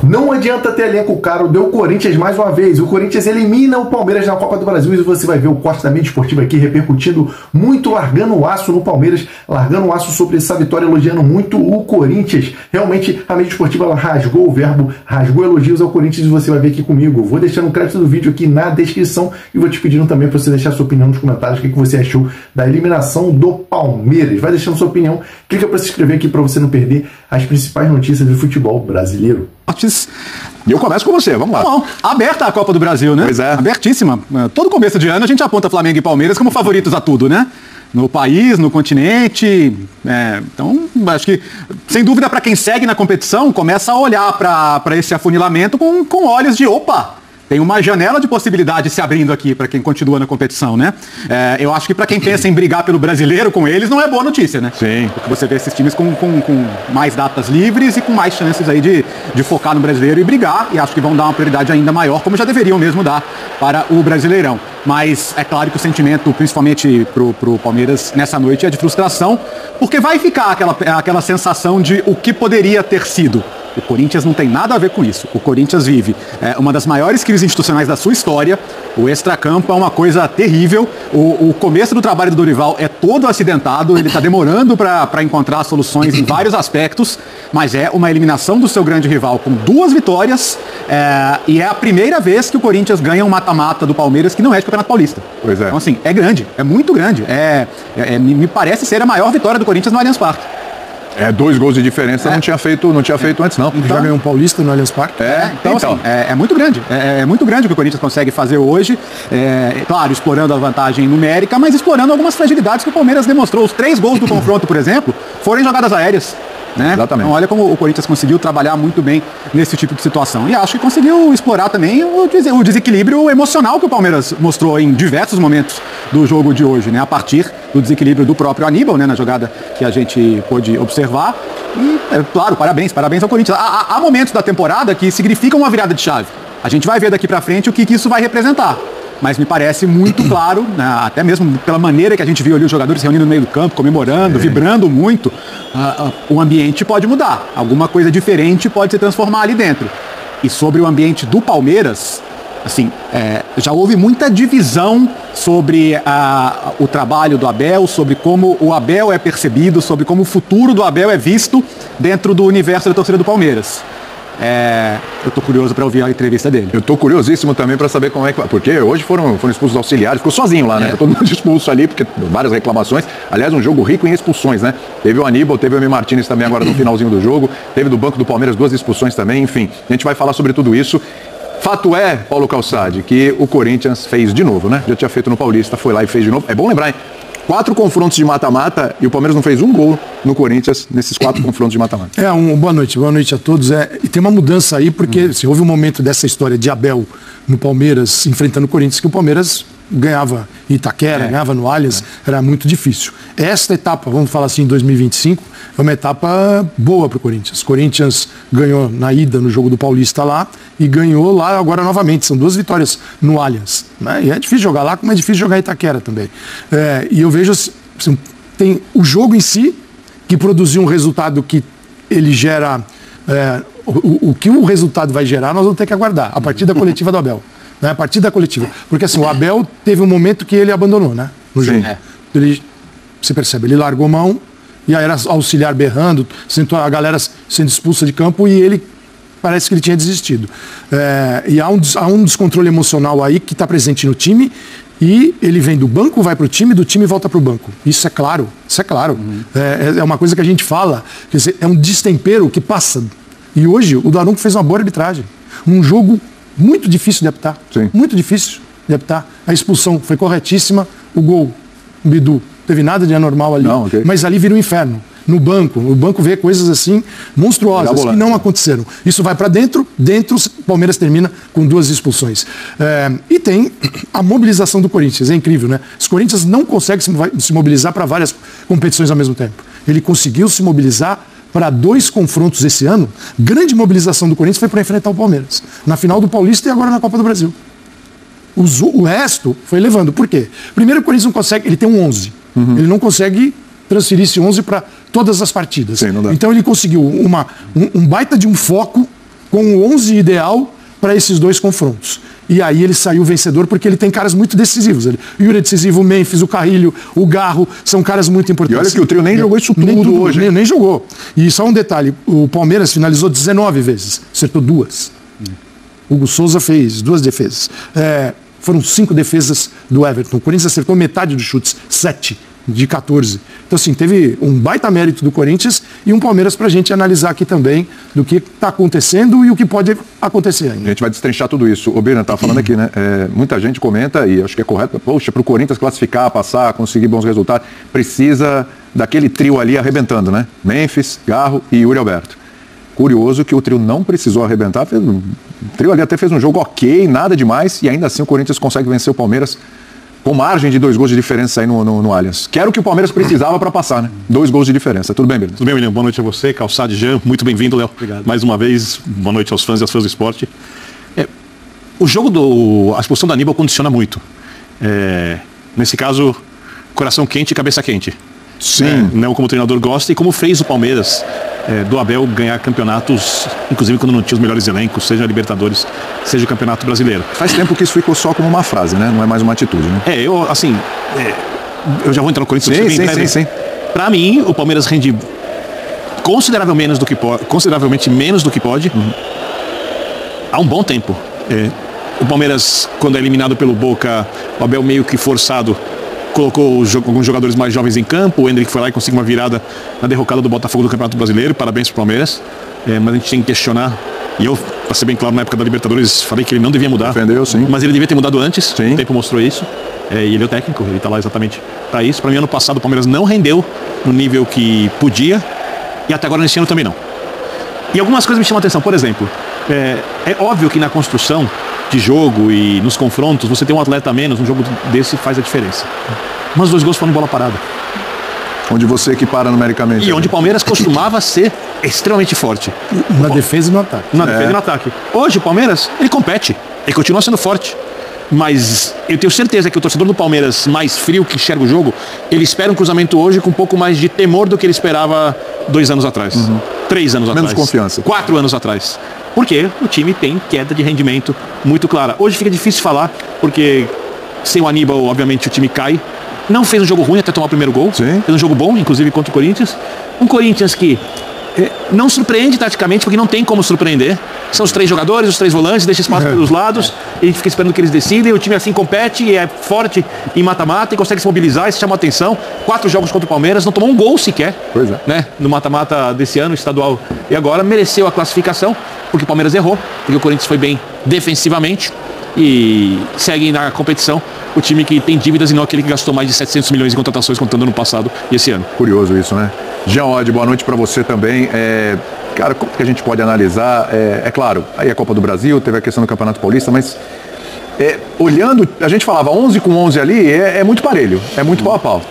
Não adianta ter elenco caro, deu Corinthians mais uma vez. O Corinthians elimina o Palmeiras na Copa do Brasil e você vai ver o corte da mídia esportiva aqui repercutindo muito, largando o aço no Palmeiras, largando o aço sobre essa vitória, elogiando muito o Corinthians. Realmente a mídia esportiva ela rasgou o verbo, rasgou elogios ao Corinthians e você vai ver aqui comigo. Vou deixando o crédito do vídeo aqui na descrição e vou te pedindo também para você deixar sua opinião nos comentários, o que você achou da eliminação do Palmeiras. Vai deixando sua opinião, clica para se inscrever aqui para você não perder as principais notícias do futebol brasileiro. E eu começo com você, vamos lá. Bom, aberta a Copa do Brasil, né? Pois é. Abertíssima. Todo começo de ano a gente aponta Flamengo e Palmeiras como favoritos a tudo, né? No país, no continente. Então, acho que, sem dúvida, para quem segue na competição, começa a olhar para esse afunilamento com olhos de opa. Tem uma janela de possibilidade se abrindo aqui para quem continua na competição, né? Eu acho que para quem pensa em brigar pelo brasileiro com eles, não é boa notícia, né? Sim. Porque você vê esses times com mais datas livres e com mais chances aí de focar no brasileiro e brigar, e acho que vão dar uma prioridade ainda maior, como já deveriam mesmo dar para o Brasileirão. Mas é claro que o sentimento, principalmente pro Palmeiras nessa noite, é de frustração, porque vai ficar aquela sensação de o que poderia ter sido. O Corinthians não tem nada a ver com isso. O Corinthians vive uma das maiores crises institucionais da sua história. O extracampo é uma coisa terrível. O começo do trabalho do Dorival é todo acidentado. Ele está demorando para encontrar soluções em vários aspectos. Mas é uma eliminação do seu grande rival com 2 vitórias. E é a primeira vez que o Corinthians ganha um mata-mata do Palmeiras que não é de Campeonato Paulista. Pois é. Então, assim, é grande. É muito grande. Me parece ser a maior vitória do Corinthians no Allianz Parque. 2 gols de diferença não tinha feito antes, não. Já ganhou um Paulista no Allianz Parque. Então. Assim, é muito grande. É muito grande o que o Corinthians consegue fazer hoje. Claro, explorando a vantagem numérica, mas explorando algumas fragilidades que o Palmeiras demonstrou. Os 3 gols do confronto, por exemplo, foram em jogadas aéreas. Né? Exatamente. Então olha como o Corinthians conseguiu trabalhar muito bem nesse tipo de situação. E acho que conseguiu explorar também o desequilíbrio emocional que o Palmeiras mostrou em diversos momentos do jogo de hoje, né? A partir do desequilíbrio do próprio Aníbal, né? Na jogada que a gente pôde observar. E, claro, parabéns ao Corinthians. Há momentos da temporada que significam uma virada de chave. A gente vai ver daqui pra frente o que isso vai representar. Mas me parece muito claro, né, até mesmo pela maneira que a gente viu ali os jogadores se reunindo no meio do campo, comemorando, vibrando muito, o ambiente pode mudar. Alguma coisa diferente pode se transformar ali dentro. E sobre o ambiente do Palmeiras, assim, já houve muita divisão sobre o trabalho do Abel, sobre como o Abel é percebido, sobre como o futuro do Abel é visto dentro do universo da torcida do Palmeiras. Eu tô curioso para ouvir a entrevista dele. Eu tô curiosíssimo também para saber como é que vai. Porque hoje foram expulsos os auxiliares, ficou sozinho lá, né? Todo mundo expulso ali, porque várias reclamações. Aliás, um jogo rico em expulsões, né? Teve o Aníbal, teve o M. Martínez também agora no finalzinho do jogo. Teve do banco do Palmeiras 2 expulsões também. Enfim, a gente vai falar sobre tudo isso. Fato é, Paulo Calçade, que o Corinthians fez de novo, né? Já tinha feito no Paulista, foi lá e fez de novo. É bom lembrar, hein? 4 confrontos de mata-mata e o Palmeiras não fez um gol no Corinthians nesses 4 confrontos de mata-mata. Boa noite a todos. E tem uma mudança aí, porque se houve um momento dessa história de Abel no Palmeiras enfrentando o Corinthians, que o Palmeiras ganhava em Itaquera, ganhava no Allianz, era muito difícil. Esta etapa, vamos falar assim, em 2025, é uma etapa boa para o Corinthians. O Corinthians ganhou na ida no jogo do Paulista lá e ganhou lá agora novamente. São 2 vitórias no Allianz. Né? E é difícil jogar lá, como é difícil jogar em Itaquera também. E eu vejo assim, tem o jogo em si, que produziu um resultado que ele gera... o que o resultado vai gerar, nós vamos ter que aguardar. A partir da coletiva do Abel. Né? A partir da coletiva. Porque assim, o Abel teve um momento que ele abandonou, né? No jogo. Você percebe, ele largou mão, e aí era auxiliar berrando, sentou a galera sendo expulsa de campo e ele parece que ele tinha desistido. E há um descontrole emocional aí que está presente no time e ele vem do banco, vai para o time, do time volta para o banco. Isso é claro, É uma coisa que a gente fala, quer dizer, é um destempero que passa. E hoje o Daronco fez uma boa arbitragem. Um jogo muito difícil de apitar. Sim. Muito difícil de apitar. A expulsão foi corretíssima, o gol, o Bidu, teve nada de anormal ali. Não, okay. Mas ali vira um inferno. No banco, o banco vê coisas assim monstruosas que não aconteceram. Isso vai para dentro, o Palmeiras termina com 2 expulsões. E tem a mobilização do Corinthians, é incrível, né? Os Corinthians não conseguem se mobilizar para várias competições ao mesmo tempo. Ele conseguiu se mobilizar para 2 confrontos esse ano. Grande mobilização do Corinthians foi para enfrentar o Palmeiras. Na final do Paulista e agora na Copa do Brasil. O resto foi levando. Por quê? Primeiro, o Corinthians não consegue, ele tem um 11. Ele não consegue transferir esse 11 para todas as partidas. Sim, não dá. Então ele conseguiu um baita de um foco com o 11 ideal para esses dois confrontos. E aí ele saiu vencedor porque ele tem caras muito decisivos. O Yuri é decisivo, o Memphis, o Carrilho, o Garro, são caras muito importantes. E olha que o trio nem jogou isso tudo hoje. Nem jogou. E só um detalhe, o Palmeiras finalizou 19 vezes, acertou 2. Hugo Souza fez 2 defesas. Foram 5 defesas do Everton. O Corinthians acertou metade dos chutes, 7 de 14. Então, assim, teve um baita mérito do Corinthians e um Palmeiras para a gente analisar aqui também do que está acontecendo e o que pode acontecer ainda. A gente vai destrinchar tudo isso. O Birna estava falando aqui, né? Muita gente comenta, e acho que é correto, poxa, para o Corinthians classificar, passar, conseguir bons resultados, precisa daquele trio ali arrebentando, né? Memphis, Garro e Yuri Alberto. Curioso que o trio não precisou arrebentar, o trio ali até fez um jogo ok, nada demais, e ainda assim o Corinthians consegue vencer o Palmeiras com margem de 2 gols de diferença aí no Allianz. Que era o que o Palmeiras precisava para passar, né? 2 gols de diferença. Tudo bem, Birna? Tudo bem, William? Boa noite a você, Calçade Jean. Muito bem-vindo, Léo. Obrigado. Mais uma vez, boa noite aos fãs e às fãs do esporte. O jogo a expulsão da Aníbal condiciona muito. Nesse caso, coração quente e cabeça quente. Sim. Não como o treinador gosta e como fez o Palmeiras do Abel ganhar campeonatos, inclusive quando não tinha os melhores elencos, seja a Libertadores, seja o Campeonato Brasileiro. Faz tempo que isso ficou só como uma frase, né? Não é mais uma atitude, né? Eu já vou entrar no Corinthians. Sim. Pra mim, o Palmeiras rende consideravelmente menos do que pode há um bom tempo. O Palmeiras, quando é eliminado pelo Boca, o Abel meio que forçado colocou alguns jogadores mais jovens em campo. O Endrick foi lá e conseguiu uma virada na derrocada do Botafogo do Campeonato Brasileiro. Parabéns pro Palmeiras. Mas a gente tem que questionar. E eu, para ser bem claro, na época da Libertadores, falei que ele não devia mudar. Defendeu, sim. Mas ele devia ter mudado antes. Sim. O tempo mostrou isso. E ele é o técnico, ele está lá exatamente para isso. Para mim, ano passado, o Palmeiras não rendeu no nível que podia. E até agora, nesse ano, também não. E algumas coisas me chamam a atenção. Por exemplo, é óbvio que na construção de jogo e nos confrontos, você tem um atleta a menos, um jogo desse faz a diferença. Mas os 2 gols foram bola parada. Onde você equipara numericamente. E onde o Palmeiras costumava ser extremamente forte. Na defesa e no ataque. Na defesa e no ataque. Hoje o Palmeiras, ele compete. Ele continua sendo forte. Mas eu tenho certeza que o torcedor do Palmeiras, mais frio, que enxerga o jogo, ele espera um cruzamento hoje com um pouco mais de temor do que ele esperava 2 anos atrás. 3 anos atrás. Menos confiança. 4 anos atrás. Porque o time tem queda de rendimento muito clara. Hoje fica difícil falar, porque sem o Aníbal, obviamente, o time cai. Não fez um jogo ruim até tomar o primeiro gol. Sim. Fez um jogo bom, inclusive contra o Corinthians. Um Corinthians que não surpreende taticamente, porque não tem como surpreender. São os 3 jogadores, os 3 volantes, deixa espaço pelos lados, e fica esperando que eles decidem. O time assim compete e é forte em mata-mata e consegue se mobilizar, isso chama atenção. 4 jogos contra o Palmeiras, não tomou um gol sequer. Pois é. Né? No mata-mata desse ano, estadual. E agora mereceu a classificação, porque o Palmeiras errou, porque o Corinthians foi bem defensivamente. E segue na competição o time que tem dívidas e não aquele que gastou mais de 700 milhões em contratações contando no passado e esse ano. Curioso isso, né? Jean Odd, boa noite para você também. Cara, como que a gente pode analisar? É claro, aí a Copa do Brasil, teve a questão do Campeonato Paulista, mas olhando, a gente falava 11 com 11 ali, é muito parelho, é muito pau a pau.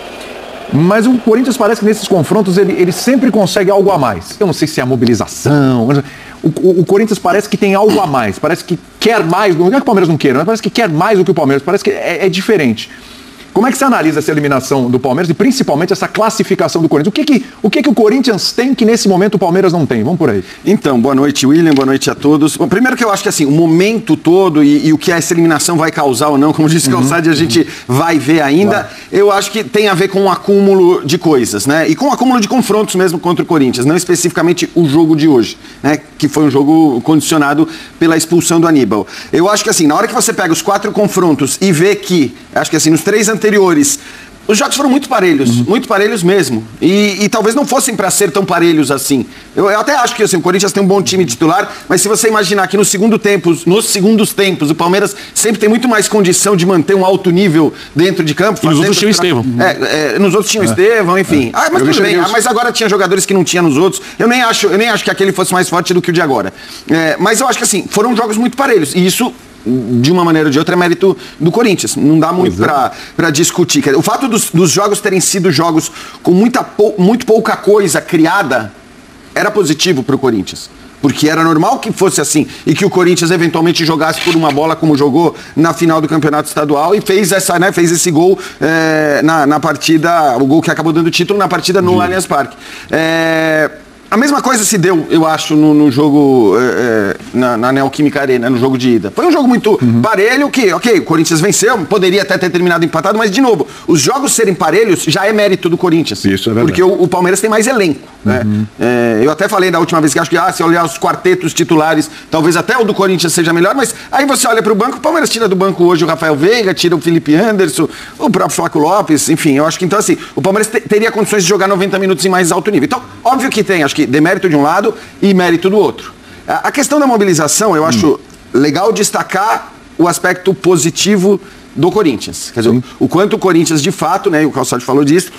Mas o Corinthians parece que nesses confrontos ele sempre consegue algo a mais. Eu não sei se é a mobilização. O Corinthians parece que tem algo a mais. Parece que quer mais. Não é que o Palmeiras não queira, mas parece que quer mais do que o Palmeiras. Parece que é diferente. Como é que você analisa essa eliminação do Palmeiras e principalmente essa classificação do Corinthians? O que o Corinthians tem que nesse momento o Palmeiras não tem? Vamos por aí. Então, boa noite, William, boa noite a todos. Bom, primeiro que eu acho que assim, o momento todo e o que essa eliminação vai causar ou não, como disse Calçade, a gente vai ver ainda, claro. Eu acho que tem a ver com um acúmulo de coisas, né? E com um acúmulo de confrontos mesmo contra o Corinthians, não especificamente o jogo de hoje, né? Que foi um jogo condicionado pela expulsão do Aníbal. Eu acho que assim, na hora que você pega os 4 confrontos e vê que, acho que assim, nos 3 anteriores, os jogos foram muito parelhos mesmo. E talvez não fossem para ser tão parelhos assim. Eu até acho que assim, o Corinthians tem um bom time titular, mas se você imaginar que nos segundos tempos, o Palmeiras sempre tem muito mais condição de manter um alto nível dentro de campo. E nos outros tinha o Estevão. Nos outros tinha o Estevão, enfim. Mas tudo bem, mas agora tinha jogadores que não tinha nos outros. Eu nem acho que aquele fosse mais forte do que o de agora. Mas eu acho que assim, foram jogos muito parelhos. E isso, de uma maneira ou de outra, é mérito do Corinthians. Não dá muito para discutir. O fato dos jogos terem sido jogos com muito pouca coisa criada era positivo para o Corinthians. Porque era normal que fosse assim e que o Corinthians eventualmente jogasse por uma bola como jogou na final do Campeonato Estadual e fez esse gol na partida, o gol que acabou dando título na partida no Allianz Parque. A mesma coisa se deu, eu acho, no jogo na Neoquímica Arena, no jogo de ida. Foi um jogo muito parelho, que, ok, o Corinthians venceu, poderia até ter terminado empatado, mas, de novo, os jogos serem parelhos já é mérito do Corinthians. Isso é verdade. Porque o Palmeiras tem mais elenco. Né? Eu até falei da última vez que acho que, se olhar os quartetos titulares, talvez até o do Corinthians seja melhor, mas aí você olha para o banco, o Palmeiras tira do banco hoje o Rafael Veiga, tira o Felipe Anderson, o próprio Flaco Lopes, enfim, eu acho que, então, assim, o Palmeiras teria condições de jogar 90 minutos em mais alto nível. Então, óbvio que tem, acho que demérito de um lado e mérito do outro. A questão da mobilização, eu acho legal destacar o aspecto positivo do Corinthians. Quer dizer, o quanto o Corinthians, de fato, né, e o Calçado falou disso,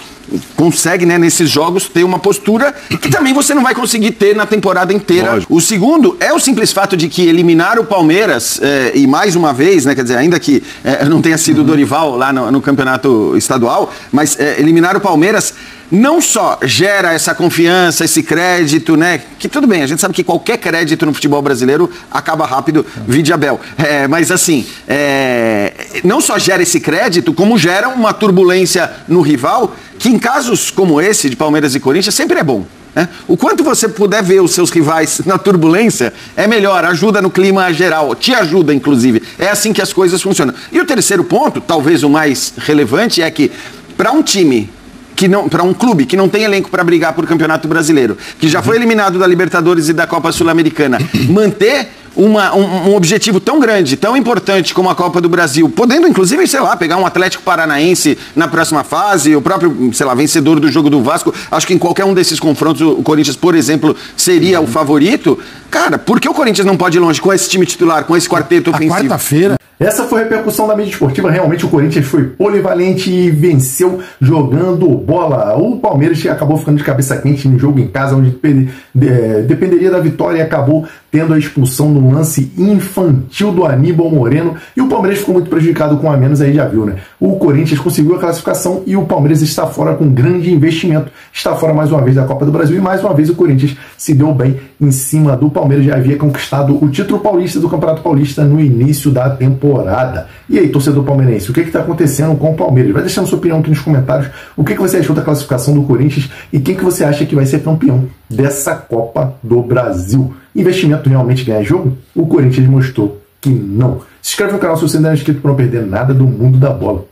consegue, né, nesses jogos ter uma postura que também você não vai conseguir ter na temporada inteira. Lógico. O segundo é o simples fato de que eliminar o Palmeiras, e mais uma vez, né, quer dizer, ainda que não tenha sido o Dorival lá no campeonato estadual, mas eliminar o Palmeiras não só gera essa confiança, esse crédito, né? Que tudo bem, a gente sabe que qualquer crédito no futebol brasileiro acaba rápido, vide Abel. Mas assim, não só gera esse crédito, como gera uma turbulência no rival, que em casos como esse, de Palmeiras e Corinthians, sempre é bom. O quanto você puder ver os seus rivais na turbulência, é melhor, ajuda no clima geral, te ajuda, inclusive. É assim que as coisas funcionam. E o terceiro ponto, talvez o mais relevante, é que para um time... para um clube que não tem elenco para brigar por Campeonato Brasileiro, que já foi eliminado da Libertadores e da Copa Sul-Americana, manter um objetivo tão grande, tão importante como a Copa do Brasil, podendo inclusive, sei lá, pegar um Atlético Paranaense na próxima fase, o próprio, sei lá, vencedor do jogo do Vasco, acho que em qualquer um desses confrontos o Corinthians, por exemplo, seria o favorito. Cara, por que o Corinthians não pode ir longe com esse time titular, com esse quarteto ofensivo? Quarta-feira. Essa foi a repercussão da mídia esportiva. Realmente o Corinthians foi polivalente e venceu jogando bola. O Palmeiras acabou ficando de cabeça quente no jogo em casa, onde dependeria da vitória, e acabou tendo a expulsão no lance infantil do Aníbal Moreno. E o Palmeiras ficou muito prejudicado com a menos, aí já viu, né? O Corinthians conseguiu a classificação e o Palmeiras está fora com grande investimento. Está fora mais uma vez da Copa do Brasil e mais uma vez o Corinthians se deu bem em cima do Palmeiras. Já havia conquistado o título paulista do Campeonato Paulista no início da temporada. E aí, torcedor palmeirense, o que está acontecendo com o Palmeiras? Vai deixando sua opinião aqui nos comentários. O que você achou da classificação do Corinthians e quem que você acha que vai ser campeão dessa Copa do Brasil? Investimento realmente ganha jogo? O Corinthians mostrou que não. Se inscreve no canal se você não é inscrito para não perder nada do mundo da bola.